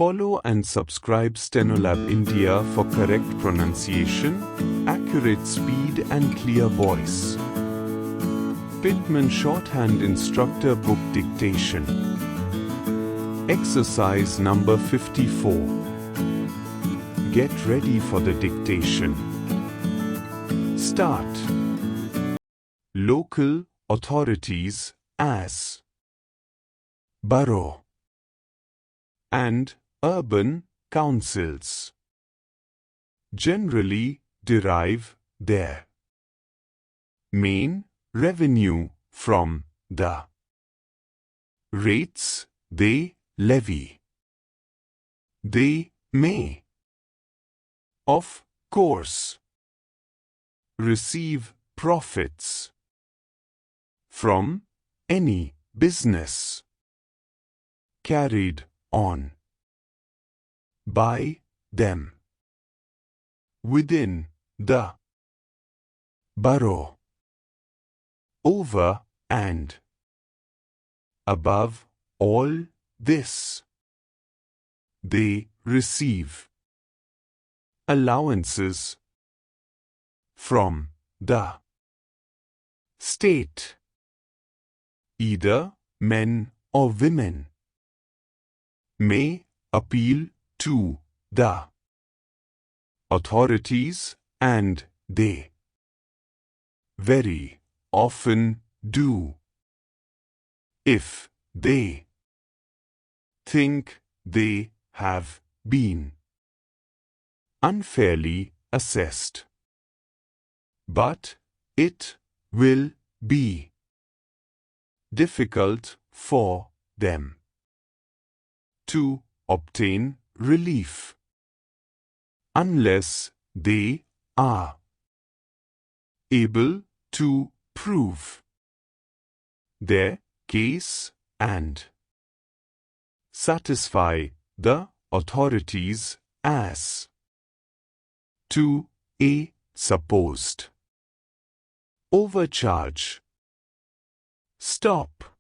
Follow and subscribe Stenolab India for correct pronunciation, accurate speed and clear voice. Pitman Shorthand Instructor Book Dictation. Exercise number 54. Get ready for the dictation. Start. Local authorities as borough and urban councils generally derive their main revenue from the rates they levy. They may, of course, receive profits from any business carried on by them within the borough. Over and above all this, they receive allowances from the state, either men or women may appeal to the authorities, and they very often do, if they think they have been unfairly assessed. But it will be difficult for them to obtain relief unless they are able to prove their case and satisfy the authorities as to a supposed overcharge. Stop.